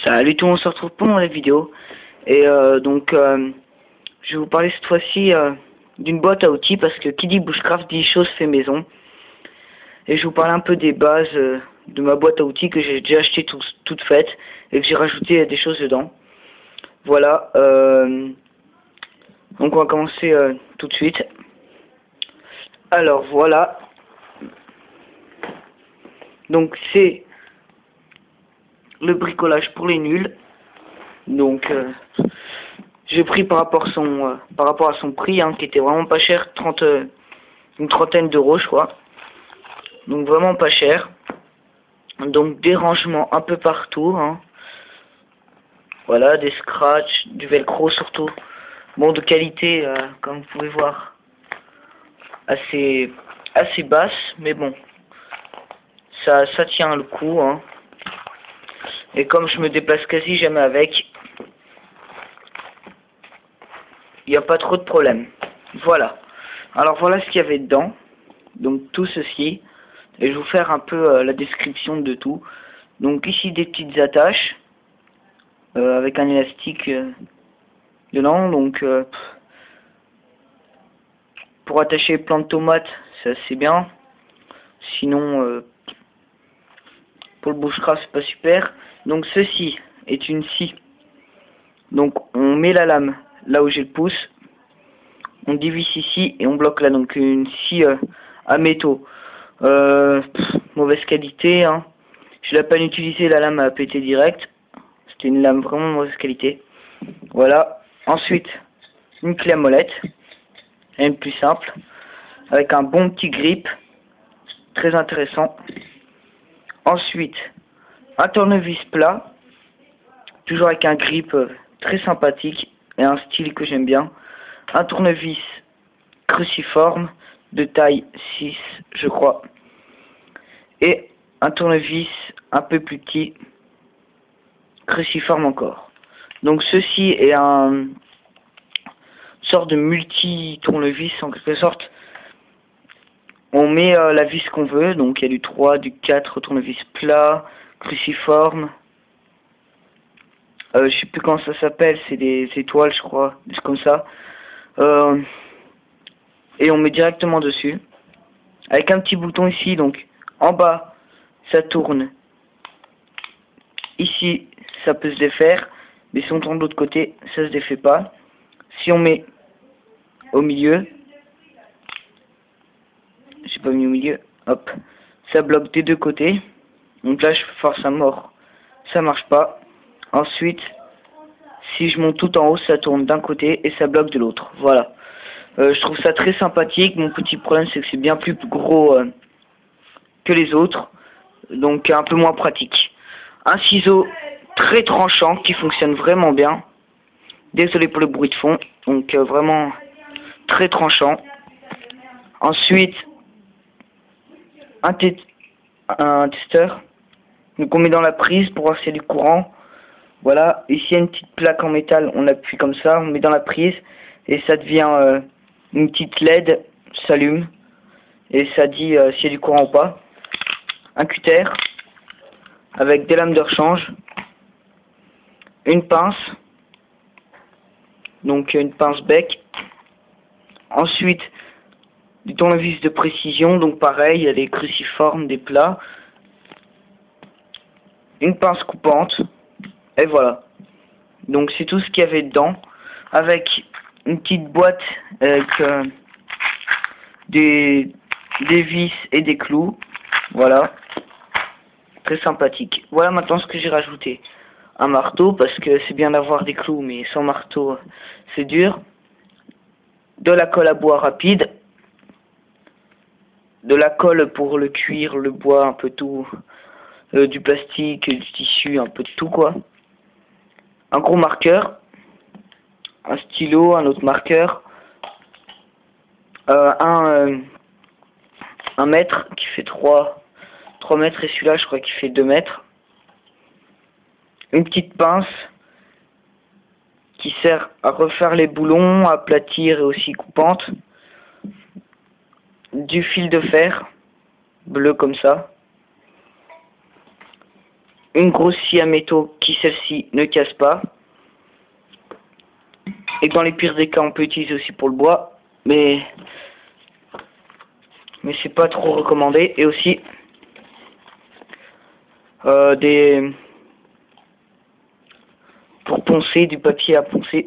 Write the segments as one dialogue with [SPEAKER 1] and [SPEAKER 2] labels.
[SPEAKER 1] Salut tout le monde, on se retrouve pour la vidéo. Et je vais vous parler cette fois-ci d'une boîte à outils, parce que qui dit bushcraft dit chose fait maison. Et je vais vous parler un peu des bases de ma boîte à outils que j'ai déjà acheté toute faite et que j'ai rajouté des choses dedans. Voilà, donc on va commencer tout de suite. Alors voilà, donc c'est le bricolage pour les nuls. Donc j'ai pris par rapport à son prix, qui était vraiment pas cher, une trentaine d'euros je crois. Donc vraiment pas cher. Donc des rangements un peu partout, Voilà, des scratchs, du velcro surtout. Bon, de qualité, comme vous pouvez voir, assez basse, mais bon, ça tient le coup, Et comme je me déplace quasi jamais avec, il n'y a pas trop de problème. Voilà. Alors voilà ce qu'il y avait dedans. Donc tout ceci. Et je vais vous faire un peu la description de tout. Donc ici des petites attaches. Avec un élastique dedans. Donc pour attacher les plants de tomates, c'est bien. Sinon, pour le bushcraft, c'est pas super. Donc ceci est une scie. Donc on met la lame là où j'ai le pouce. On dévisse ici et on bloque là. Donc une scie à métaux. Mauvaise qualité, Je l'ai à peine utilisé, la lame a pété direct. C'était une lame vraiment mauvaise qualité. Voilà. Ensuite, une clé à molette. Rien de plus simple. Avec un bon petit grip. Très intéressant. Ensuite, un tournevis plat. Toujours avec un grip très sympathique. Et un style que j'aime bien. Un tournevis cruciforme. De taille 6, je crois. Et un tournevis un peu plus petit. Cruciforme encore. Donc ceci est une sorte de multi-tournevis en quelque sorte. On met la vis qu'on veut, donc il y a du 3, du 4 tournevis plat, cruciforme. Je sais plus comment ça s'appelle, c'est des étoiles je crois, c'est comme ça. Et on met directement dessus. Avec un petit bouton ici, donc en bas ça tourne. Ici ça peut se défaire, mais si on tourne de l'autre côté, ça se défait pas. Si on met au milieu, j'ai pas mis au milieu, hop, ça bloque des deux côtés. Donc là je force à mort, ça marche pas. Ensuite, si je monte tout en haut, ça tourne d'un côté et ça bloque de l'autre. Voilà. Je trouve ça très sympathique. Mon petit problème c'est que c'est bien plus gros que les autres, donc un peu moins pratique. Un ciseau très tranchant qui fonctionne vraiment bien. Désolé pour le bruit de fond. Donc vraiment très tranchant. Ensuite, un testeur. Donc on met dans la prise pour voir s'il y a du courant. Voilà. Ici il y a une petite plaque en métal. On appuie comme ça. On met dans la prise. Et ça devient une petite LED. S'allume. Et ça dit s'il y a du courant ou pas. Un cutter. Avec des lames de rechange. Une pince. Donc une pince bec. Ensuite, du tournevis de précision, donc pareil, il y a des cruciformes, des plats. Une pince coupante. Et voilà. Donc c'est tout ce qu'il y avait dedans. Avec une petite boîte avec des vis et des clous. Voilà. Très sympathique. Voilà maintenant ce que j'ai rajouté. Un marteau, parce que c'est bien d'avoir des clous, mais sans marteau, c'est dur. De la colle à bois rapide. De la colle pour le cuir, le bois, un peu tout. Du plastique, du tissu, un peu de tout quoi. Un gros marqueur. Un stylo, un autre marqueur. Un mètre qui fait 3 mètres et celui-là je crois qu'il fait 2 mètres. Une petite pince qui sert à refaire les boulons, à aplatir et aussi coupante. Du fil de fer bleu comme ça. une grosse scie à métaux qui, celle-ci, ne casse pas. Et dans les pires des cas, on peut utiliser aussi pour le bois, mais c'est pas trop recommandé. Et aussi pour poncer, du papier à poncer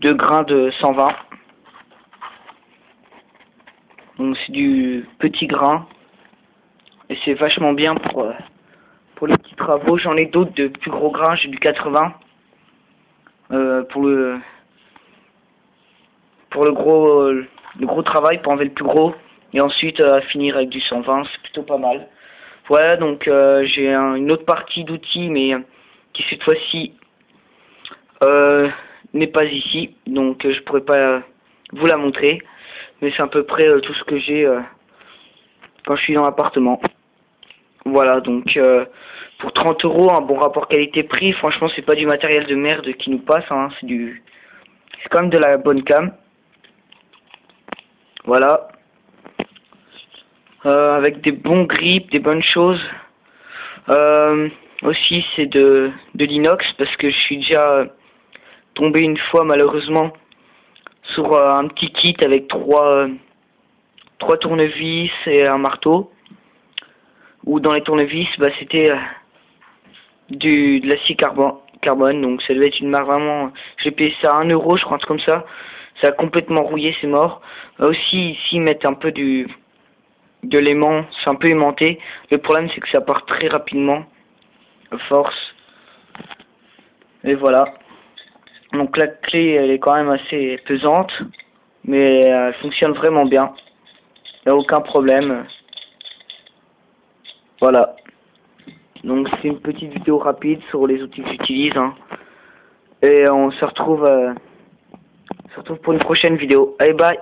[SPEAKER 1] de grains de 120. Donc c'est du petit grain et c'est vachement bien pour les petits travaux. J'en ai d'autres de plus gros grains, j'ai du 80 pour le gros travail, pour enlever le plus gros, et ensuite finir avec du 120, c'est plutôt pas mal. Voilà, donc j'ai une autre partie d'outils, mais qui cette fois-ci n'est pas ici, donc je pourrais pas vous la montrer, mais c'est à peu près tout ce que j'ai quand je suis dans l'appartement. Voilà, donc pour 30 €, un bon rapport qualité-prix, franchement c'est pas du matériel de merde qui nous passe, hein, c'est quand même de la bonne cam. Voilà, avec des bons grips, des bonnes choses. Aussi c'est de l'inox, parce que je suis déjà tombé une fois malheureusement sur un petit kit avec trois tournevis et un marteau, où dans les tournevis c'était de l'acier carbone, donc ça devait être une marque vraiment, j'ai payé ça à 1 € je crois, un truc comme ça. Ça a complètement rouillé, c'est mort. Aussi ici ils mettent un peu de l'aimant, c'est un peu aimanté. Le problème c'est que ça part très rapidement à force. Et voilà, donc la clé elle est quand même assez pesante, mais elle fonctionne vraiment bien, il n'y a aucun problème. Voilà, donc c'est une petite vidéo rapide sur les outils que j'utilise, hein. Et on se retrouve pour une prochaine vidéo. Allez, bye.